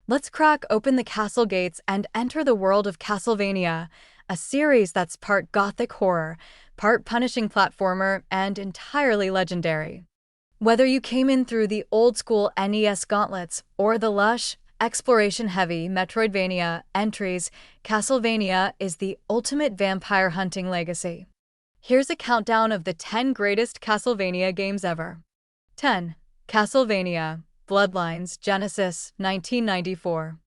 Let's crack open the castle gates and enter the world of Castlevania, a series that's part gothic horror, part punishing platformer, and entirely legendary. Whether you came in through the old-school NES gauntlets or the lush, exploration-heavy Metroidvania entries, Castlevania is the ultimate vampire hunting legacy. Here's a countdown of the 10 greatest Castlevania games ever. 10. Castlevania Bloodlines Genesis, 1994.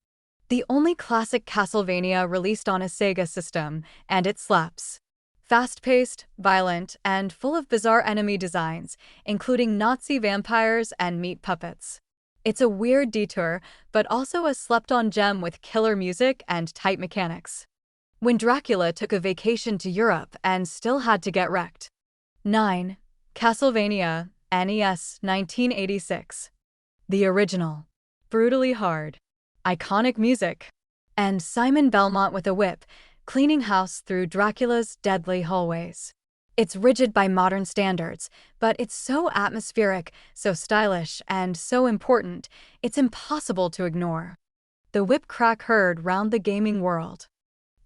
The only classic Castlevania released on a Sega system, and it slaps. Fast-paced, violent, and full of bizarre enemy designs, including Nazi vampires and meat puppets. It's a weird detour, but also a slept-on gem with killer music and tight mechanics. When Dracula took a vacation to Europe and still had to get wrecked. 9. Castlevania NES, 1986. The original. Brutally hard. Iconic music. And Simon Belmont with a whip, cleaning house through Dracula's deadly hallways. It's rigid by modern standards, but it's so atmospheric, so stylish, and so important, it's impossible to ignore. The whip crack heard round the gaming world.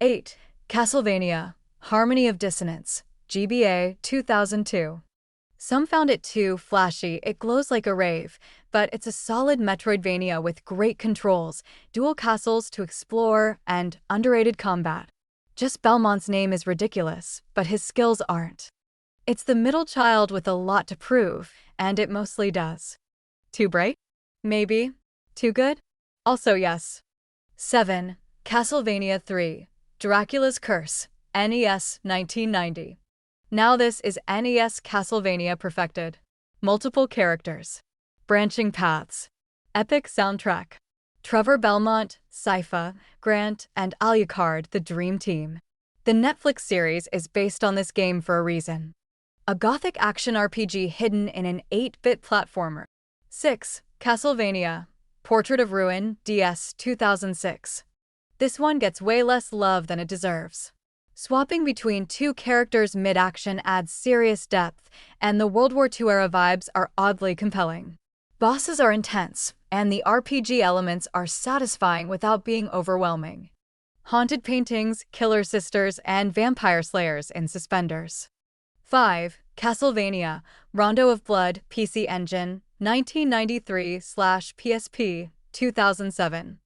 8. Castlevania Harmony of Dissonance, GBA, 2002. Some found it too flashy, it glows like a rave, but it's a solid Metroidvania with great controls, dual castles to explore, and underrated combat. Just Belmont's name is ridiculous, but his skills aren't. It's the middle child with a lot to prove, and it mostly does. Too bright? Maybe. Too good? Also yes. 7. Castlevania 3 Dracula's Curse, NES, 1990. Now this is NES Castlevania perfected. Multiple characters. Branching paths. Epic soundtrack. Trevor Belmont, Sypha, Grant, and Alucard, the Dream Team. The Netflix series is based on this game for a reason. A gothic action RPG hidden in an 8-bit platformer. 6. Castlevania Portrait of Ruin, DS, 2006. This one gets way less love than it deserves. Swapping between two characters mid-action adds serious depth, and the World War II-era vibes are oddly compelling. Bosses are intense, and the RPG elements are satisfying without being overwhelming. Haunted paintings, killer sisters, and vampire slayers in suspenders. 5. Castlevania Rondo of Blood, PC Engine, 1993/PSP, 2007.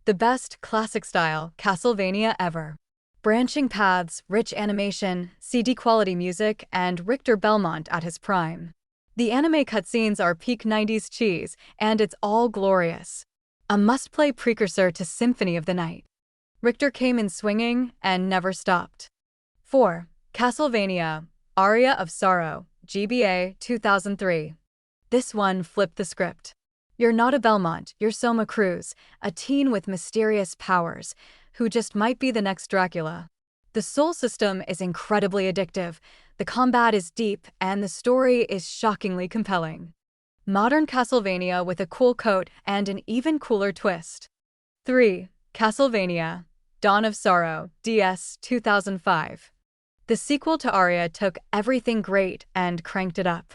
The best classic-style Castlevania ever. Branching paths, rich animation, CD-quality music, and Richter Belmont at his prime. The anime cutscenes are peak 90s cheese, and it's all glorious. A must-play precursor to Symphony of the Night. Richter came in swinging and never stopped. 4. Castlevania Aria of Sorrow, GBA, 2003. This one flipped the script. You're not a Belmont, you're Soma Cruz, a teen with mysterious powers, who just might be the next Dracula. The soul system is incredibly addictive, the combat is deep, and the story is shockingly compelling. Modern Castlevania with a cool coat and an even cooler twist. 3. Castlevania Dawn of Sorrow, DS, 2005. The sequel to Aria took everything great and cranked it up.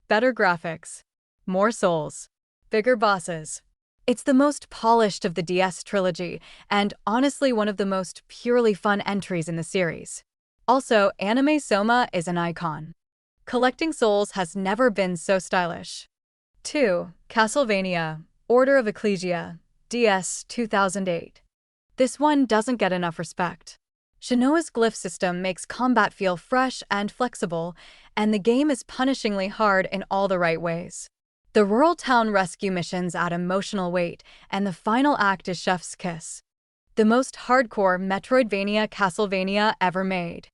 Better graphics. More souls. Bigger bosses. It's the most polished of the DS trilogy, and honestly one of the most purely fun entries in the series. Also, anime Soma is an icon. Collecting souls has never been so stylish. 2. Castlevania Order of Ecclesia, DS, 2008. This one doesn't get enough respect. Shinoa's glyph system makes combat feel fresh and flexible, and the game is punishingly hard in all the right ways. The rural town rescue missions add emotional weight, and the final act is chef's kiss. The most hardcore Metroidvania Castlevania ever made.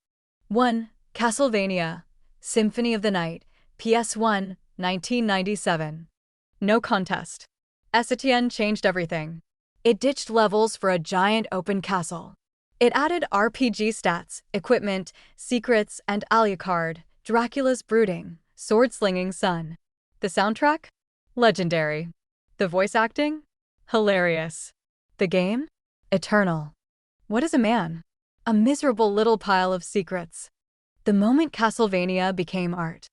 1. Castlevania Symphony of the Night, PS1, 1997. No contest. Etienne changed everything. It ditched levels for a giant open castle. It added RPG stats, equipment, secrets, and Alucard, Dracula's brooding, sword-slinging son. The soundtrack? Legendary. The voice acting? Hilarious. The game? Eternal. What is a man? A miserable little pile of secrets. The moment Castlevania became art.